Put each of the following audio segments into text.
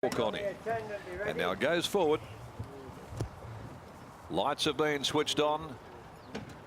Walk on him. And now goes forward. Lights have been switched on.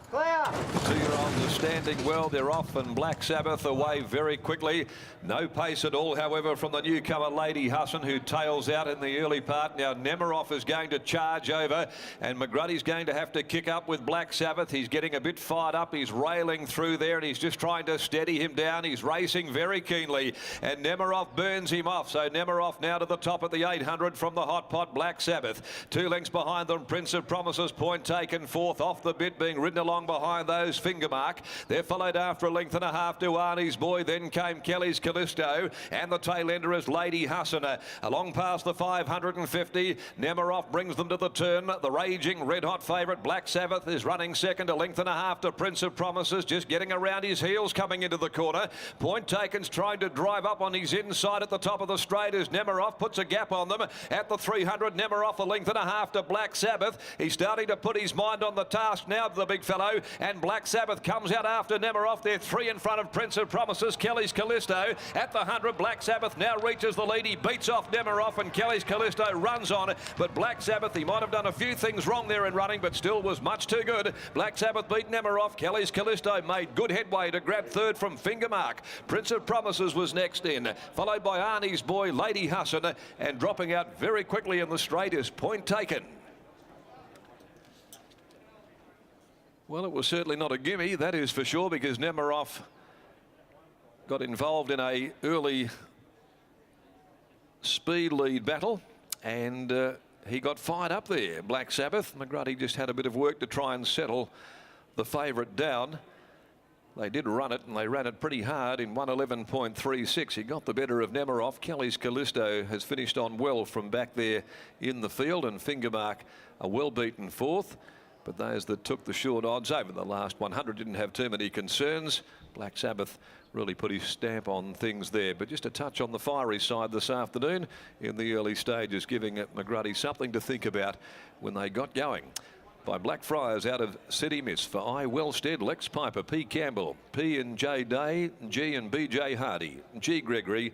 Clear. Two-year-olds are standing well. They're off, and Black Sabbath away very quickly. No pace at all, however, from the newcomer Lady Husson, who tails out in the early part. Now Nemiroff is going to charge over, and McGruddy's going to have to kick up with Black Sabbath. He's getting a bit fired up. He's railing through there, and he's just trying to steady him down. He's racing very keenly, and Nemiroff burns him off. So Nemiroff now to the top of the 800 from the hot pot, Black Sabbath. 2 lengths behind them, Prince of Promises, point taken, fourth off the bit, being ridden along behind those, Finger Mark. They're followed after a length and a half to Arnie's Boy. Then came Kelly's Callisto, and the tail ender is Lady Husson. Along past the 550, Nemiroff brings them to the turn. The raging red hot favourite Black Sabbath is running second, a length and a half to Prince of Promises, just getting around his heels coming into the corner. Point Taken's trying to drive up on his inside at the top of the straight as Nemiroff puts a gap on them at the 300. Nemiroff a length and a half to Black Sabbath. He's starting to put his mind on the task now, the big fellow. And Black Sabbath comes out after Nemiroff. They're 3 in front of Prince of Promises. Kelly's Callisto at the 100. Black Sabbath now reaches the lead. He beats off Nemiroff, and Kelly's Callisto runs on. But Black Sabbath, he might have done a few things wrong there in running, but still was much too good. Black Sabbath beat Nemiroff. Kelly's Callisto made good headway to grab third from Finger Mark. Prince of Promises was next in, followed by Arnie's Boy, Lady Husson, and dropping out very quickly in the straight is Point Taken. Well, it was certainly not a gimme, that is for sure, because Nemiroff got involved in a early speed lead battle, and he got fired up there, Black Sabbath. McGruddy just had a bit of work to try and settle the favourite down. They did run it, and they ran it pretty hard in 1:11.36. He got the better of Nemiroff. Kelly's Callisto has finished on well from back there in the field, and Finger Mark a well-beaten fourth. But those that took the short odds over the last 100 didn't have too many concerns. Black Sabbath really put his stamp on things there. But just a touch on the fiery side this afternoon in the early stages, giving McGruddy something to think about when they got going. By Blackfriars out of City Miss for I. Wellstead, Lex Piper, P. Campbell, P. and J. Day, G. and B.J. Hardy, G. Gregory,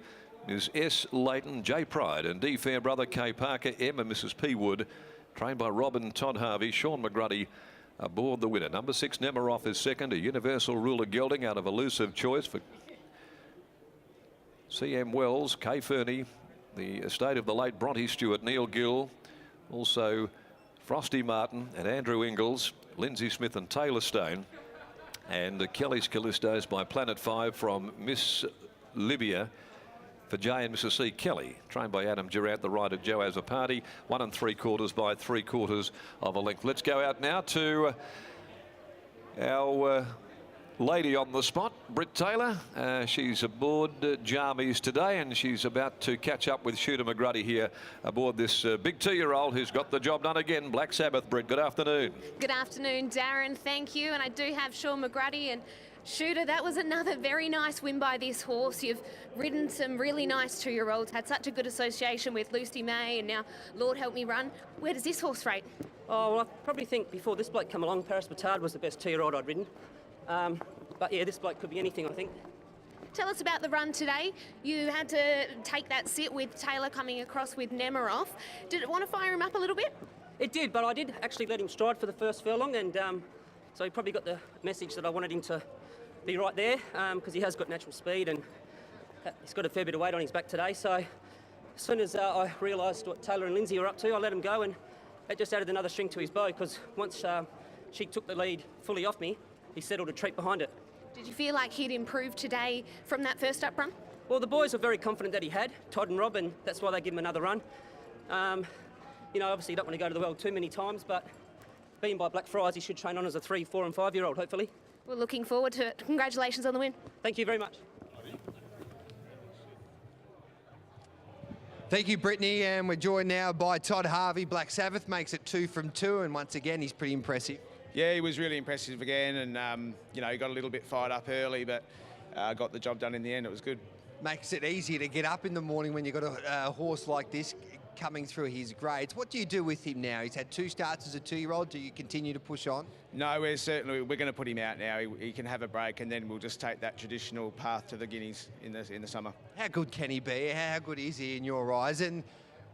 Ms. S. Leighton, J. Pride, and D. Fairbrother, K. Parker, M. and Mrs. P. Wood. Trained by Robin Todd Harvey, Sean McGruddy aboard the winner. Number 6, Nemiroff is second. A universal ruler gelding out of Elusive Choice for C.M. Wells, K. Fernie, the estate of the late Bronte Stewart, Neil Gill, also Frosty Martin and Andrew Ingalls, Lindsay Smith and Taylor Stone, and Kelly's Callistos by Planet 5 from Miss Libya for J and Mrs. C. Kelly, trained by Adam Durant, the rider Joe Azzopardi, 1 3/4 by 3/4 of a length. Let's go out now to our lady on the spot, Britt Taylor. She's aboard Jarmies today, and she's about to catch up with Shooter McGruddy here aboard this big 2-year-old who's got the job done again, Black Sabbath. Britt, good afternoon. Good afternoon, Darren. Thank you. And I do have Sean McGruddy and Shooter. That was another very nice win by this horse. You've ridden some really nice 2-year-olds, had such a good association with Lucy May, and now Lord Help Me Run. Where does this horse rate? Oh, well, I probably think before this bloke come along, Paris Batard was the best 2-year-old I'd ridden. But yeah, this bloke could be anything, I think. Tell us about the run today. You had to take that sit with Taylor coming across with Nemiroff. Did it want to fire him up a little bit? It did, but I did actually let him stride for the first furlong, and so he probably got the message that I wanted him to be right there, because he has got natural speed and he's got a fair bit of weight on his back today. So as soon as I realised what Taylor and Lindsay were up to, I let him go, and that just added another string to his bow, because once she took the lead fully off me, he settled a treat behind it. Did you feel like he'd improved today from that first up run? Well, the boys were very confident that he had, Todd and Rob, and that's why they give him another run. You know, obviously you don't want to go to the well too many times, but being by Blackfriars, he should train on as a 3, 4 and 5-year-old, hopefully. We're looking forward to it. Congratulations on the win. Thank you very much. Thank you, Brittany, and we're joined now by Todd Harvey. Black Sabbath makes it 2 from 2, and once again, he's pretty impressive. Yeah, he was really impressive again, and you know, he got a little bit fired up early, but got the job done in the end. It was good. Makes it easier to get up in the morning when you've got a horse like this coming through his grades. What do you do with him now? He's had 2 starts as a 2-year-old. Do you continue to push on? No, we're going to put him out now. He can have a break, and then we'll just take that traditional path to the Guineas in the summer. How good can he be? How good is he in your eyes? And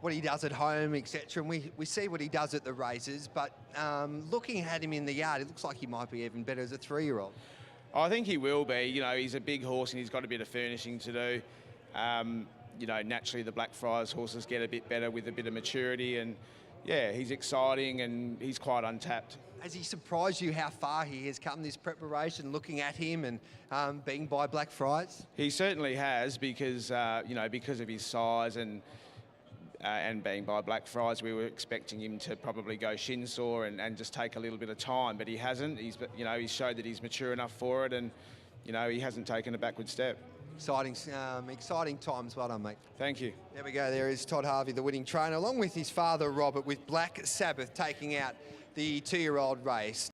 what he does at home, etc. And we see what he does at the races, but looking at him in the yard, it looks like he might be even better as a 3-year-old. I think he will be. You know, he's a big horse and he's got a bit of furnishing to do. You know, naturally the Blackfriars horses get a bit better with a bit of maturity, and yeah, he's exciting and he's quite untapped. Has he surprised you how far he has come this preparation, looking at him and being by Blackfriars? He certainly has, because you know, because of his size and being by Blackfriars, we were expecting him to probably go shin sore and just take a little bit of time, but he hasn't. He's showed that he's mature enough for it, and you know, he hasn't taken a backward step. Exciting times. Well done, mate. Thank you. There we go. There is Todd Harvey, the winning trainer, along with his father Robert, with Black Sabbath taking out the 2-year-old race.